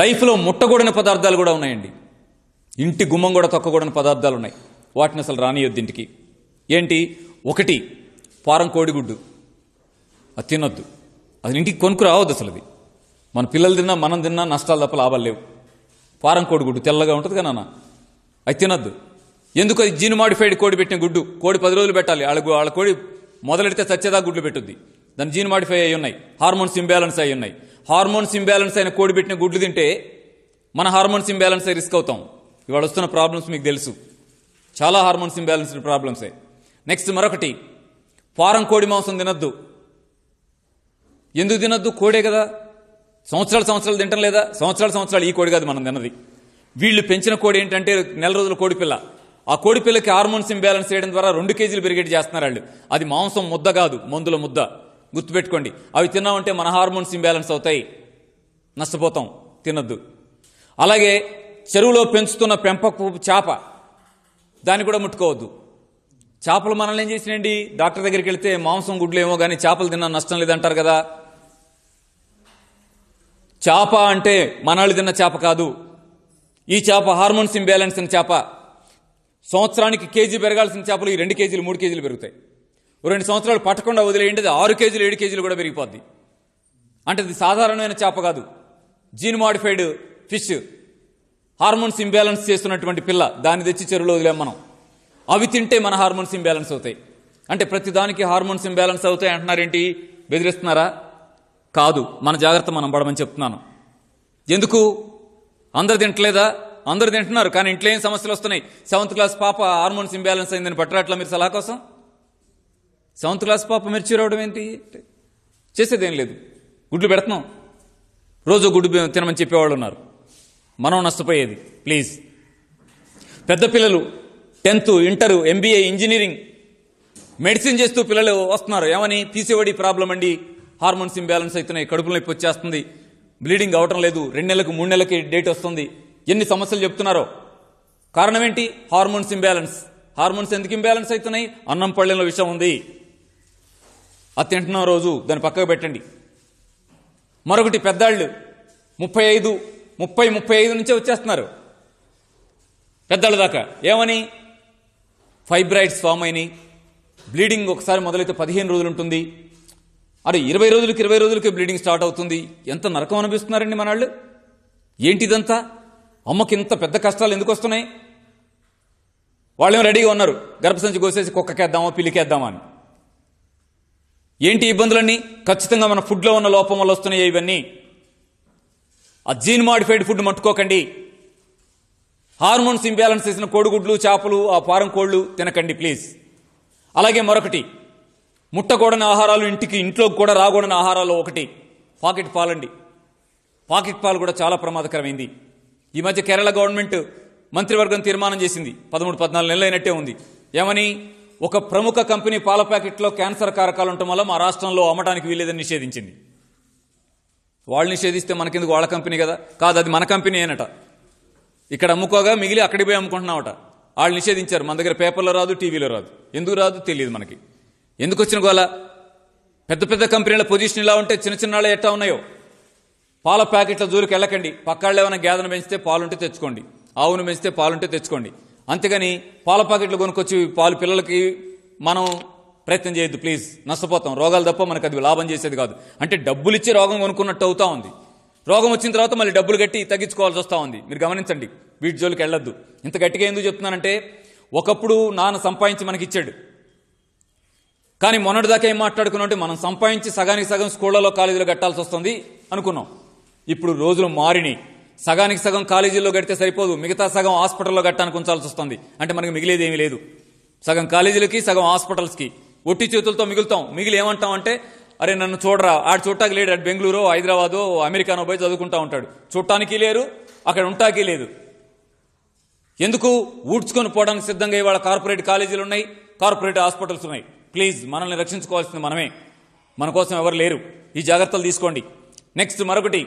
లైఫ్లో ముట్టకూడని పదార్థాలు కూడా ఉన్నాయండి. ఇంటి గుమ్మం కూడా తొక్కకూడని పదార్థాలు ఉన్నాయి. వాటిని అసలు రానియొద్దు ఇంటికి. ఏంటి? ఒకటి, ఫారం కోడిగుడ్డు. అది తినొద్దు. అది ఇంటికి కొనుక్కు రావద్దు. అసలు అది మన పిల్లలు తిన్నా మనం తిన్నా నష్టాలు తప్ప లాభాలు లేవు. ఫారం కోడిగుడ్డు తెల్లగా ఉంటుంది కదా నాన్న, అది తినొద్దు. ఎందుకు? అది జీన్ మాడిఫైడ్ కోడి పెట్టిన గుడ్డు. కోడి 10 రోజులు పెట్టాలి. వాళ్ళ కోడి మొదలెడితే చచ్చేదా గుడ్లు పెట్టుద్ది. దాని జీన్ మాడిఫై అయి ఉన్నాయి, హార్మోన్స్ ఇంబ్యాలెన్స్ అయి ఉన్నాయి. హార్మోన్స్ ఇంబ్యాలెన్స్ అయిన కోడి పెట్టిన గుడ్లు తింటే మన హార్మోన్స్ ఇంబ్యాలెన్స్ అయి రిస్క్ అవుతాం. ఇవాళ వస్తున్న ప్రాబ్లమ్స్ మీకు తెలుసు, చాలా హార్మోన్స్ ఇంబ్యాలెన్స్డ్ ప్రాబ్లమ్సే. నెక్స్ట్ మరొకటి, ఫారం కోడి మాంసం తినొద్దు. ఎందుకు తినొద్దు? కోడే కదా, సంవత్సరాలు తింటం లేదా? సంవత్సరాలు ఈ కోడి కాదు మనం తిన్నది. వీళ్ళు పెంచిన కోడి ఏంటంటే నెల రోజుల కోడి పిల్ల. ఆ కోడి పిల్లకి హార్మోన్స్ ఇంబ్యాలెన్స్ చేయడం ద్వారా 2 కేజీలు పెరిగేట్ చేస్తున్నారు వాళ్ళు. అది మాంసం ముద్ద కాదు, మందుల ముద్ద. గుర్తుపెట్టుకోండి. అవి తిన్నామంటే మన హార్మోన్స్ ఇంబ్యాలెన్స్ అవుతాయి, నష్టపోతాం. తినొద్దు. అలాగే చెరువులో పెంచుతున్న పెంపకు చేప, దాన్ని కూడా ముట్టుకోవద్దు. చేపలు మనల్ని ఏం చేసినండి? డాక్టర్ దగ్గరికి వెళ్తే మాంసం గుడ్లు ఏమో కానీ చేపలు తిన్నా నష్టం లేదంటారు కదా. చేప అంటే మనల్ని తిన్న చేప కాదు. ఈ చేప హార్మోన్స్ ఇంబ్యాలెన్స్ అయిన చేప. సంవత్సరానికి కేజీ పెరగాల్సిన చేపలు ఈ 2 కేజీలు 3 కేజీలు పెరుగుతాయి. 2 సంవత్సరాలు పట్టకుండా వదిలేయండి, 6 కేజీలు 7 కేజీలు కూడా పెరిగిపోద్ది. అంటే ఇది సాధారణమైన చేప కాదు, gene modified fish, hormones imbalance చేస్తున్నటువంటి పిల్ల. దాన్ని తెచ్చి చెరువులో వదిలేం మనం. అవి తింటే మన హార్మోన్స్ ఇంబ్యాలెన్స్ అవుతాయి. అంటే ప్రతిదానికి హార్మోన్స్ ఇంబ్యాలెన్స్ అవుతాయి అంటున్నారేంటి? బెదిరిస్తున్నారా? కాదు, మన జాగ్రత్త మనం పడమని చెప్తున్నాను. ఎందుకు? అందరు తింటలేదా? అందరు తింటున్నారు, కానీ ఇంట్లో ఏం సమస్యలు వస్తున్నాయి? 7th క్లాస్ పాప హార్మోన్స్ ఇంబ్యాలెన్స్ అయిందని పట్టరాట్లా మీరు సలహా కోసం? 7th క్లాస్ పాప మెర్చి రావడం ఏంటి? చేసేదేం లేదు, గుడ్లు పెడుతున్నాం. రోజు గుడ్డు తినమని చెప్పేవాళ్ళు ఉన్నారు. మనం నష్టపోయేది. ప్లీజ్, పెద్ద పిల్లలు 10th, inter, MBA, engineering, medicine చేస్తూ పిల్లలు వస్తున్నారు. ఏమని? PCOD ప్రాబ్లం అండి, హార్మోన్స్ ఇంబ్యాలెన్స్ అవుతున్నాయి, కడుపులో నొప్పి వచ్చేస్తుంది, బ్లీడింగ్ అవటం లేదు, 2 నెలలకు 3 నెలలకి డేట్ వస్తుంది. ఎన్ని సమస్యలు చెప్తున్నారో. కారణం ఏంటి? Hormones imbalance. హార్మోన్స్ ఎందుకు ఇంబ్యాలెన్స్ అవుతున్నాయి? అన్నం పళ్ళెంలో విషయం ఉంది, అది తింటున్న రోజు దాన్ని పక్కకు పెట్టండి. మరొకటి, పెద్దాళ్ళు 35 నుంచే వచ్చేస్తున్నారు పెద్దాళ్ళ దాకా. ఏమని? ఫైబ్రాయిడ్స్ ఫామ్ అయినాయి, బ్లీడింగ్ ఒకసారి మొదలైతే 15 రోజులు ఉంటుంది, అరే 20 రోజులకి బ్లీడింగ్ స్టార్ట్ అవుతుంది. ఎంత నరకం అనిపిస్తున్నారండి మనవాళ్ళు. ఏంటిదంతా? అమ్మకి ఇంత పెద్ద కష్టాలు ఎందుకు వస్తున్నాయి? వాళ్ళేమో రెడీగా ఉన్నారు, గర్భసంచి కోసేసి కుక్కకేద్దామా పిల్లికేద్దామా అని. ఏంటి ఇబ్బందులన్నీ? ఖచ్చితంగా మన ఫుడ్లో ఉన్న లోపం వల్ల వస్తున్నాయి ఇవన్నీ. ఆ జీన్ మాడిఫైడ్ ఫుడ్ మట్టుకోకండి. హార్మోన్స్ ఇంబ్యాలెన్స్ చేసిన కోడిగుడ్లు, చేపలు, ఆ ఫారం కోళ్లు తినకండి ప్లీజ్. అలాగే మరొకటి, ముట్టకూడని ఆహారాలు, ఇంట్లో కూడా రాకూడని ఆహారాలు ఒకటి పాకెట్ పాలండి. పాకెట్ పాలు కూడా చాలా ప్రమాదకరమైంది. ఈ మధ్య కేరళ గవర్నమెంట్ మంత్రివర్గం తీర్మానం చేసింది, 13-14 నెలలు అయినట్టే ఉంది. ఏమని? ఒక ప్రముఖ కంపెనీ పాల ప్యాకెట్లో క్యాన్సర్ కారకాలు ఉండటం వల్ల మా రాష్ట్రంలో అమ్మటానికి వీలేదని నిషేధించింది. వాళ్ళు నిషేధిస్తే మనకెందుకు? వాళ్ళ కంపెనీ కదా. కాదు, అది మన కంపెనీ అయినట. ఇక్కడ అమ్ముకోగా మిగిలి అక్కడికి పోయి అమ్ముకుంటున్నామట. వాళ్ళు నిషేధించారు. మన దగ్గర పేపర్లో రాదు, టీవీలో రాదు. ఎందుకు రాదు తెలియదు మనకి. ఎందుకు వచ్చిన గోల? పెద్ద పెద్ద కంపెనీల పొజిషన్ ఇలా ఉంటే చిన్న వాళ్ళే ఎట్టా ఉన్నాయో. పాల ప్యాకెట్ల జోలికి వెళ్ళకండి. పక్కాళ్ళు ఏమైనా గేదెను పెంచితే పాలుంటే తెచ్చుకోండి, ఆవును పెంచితే పాలుంటే తెచ్చుకోండి. అంతేగాని పాల ప్యాకెట్లు కొనుక్కొచ్చి పాలు పిల్లలకి మనం ప్రయత్నం చేయొద్దు ప్లీజ్. నష్టపోతాం. రోగాలు తప్ప మనకు అది లాభం చేసేది కాదు. అంటే డబ్బులు ఇచ్చి రోగం కొనుక్కున్నట్టు అవుతా ఉంది. రోగం వచ్చిన తర్వాత మళ్ళీ డబ్బులు కట్టి తగ్గించుకోవాల్సి వస్తూ ఉంది. మీరు గమనించండి, వీటి జోలికి వెళ్ళొద్దు. ఇంత గట్టిగా ఎందుకు చెప్తున్నానంటే, ఒకప్పుడు నాన్న సంపాదించి మనకి ఇచ్చాడు, కానీ మొన్నటిదాకా ఏం మాట్లాడుకున్నాం అంటే మనం సంపాదించి సగానికి సగం స్కూళ్లలో కాలేజీలో కట్టాల్సి వస్తుంది అనుకున్నాం. ఇప్పుడు రోజులు మారినాయి. సగానికి సగం కాలేజీల్లో కడితే సరిపోదు, మిగతా సగం హాస్పిటల్లో కట్టడానికి ఉంచాల్సి వస్తుంది. అంటే మనకు మిగిలేది ఏమీ లేదు. సగం కాలేజీలకి, సగం హాస్పిటల్స్కి ఒట్టి చేతులతో మిగులుతాం. మిగిలి ఏమంటాం అంటే, అరే నన్ను చూడరా, ఆడు చూడటానికి లేడు, అటు బెంగళూరు, హైదరాబాదు, అమెరికానో పోయి చదువుకుంటా ఉంటాడు. చూడటానికి లేరు, అక్కడ ఉంటాకి లేదు. ఎందుకు? ఊడ్చుకొని పోవడానికి సిద్ధంగా ఇవాళ కార్పొరేట్ కాలేజీలు ఉన్నాయి, కార్పొరేట్ హాస్పిటల్స్ ఉన్నాయి. ప్లీజ్, మనల్ని రక్షించుకోవాల్సింది మనమే, మన కోసం ఎవరు లేరు. ఈ జాగ్రత్తలు తీసుకోండి. నెక్స్ట్ మరొకటి,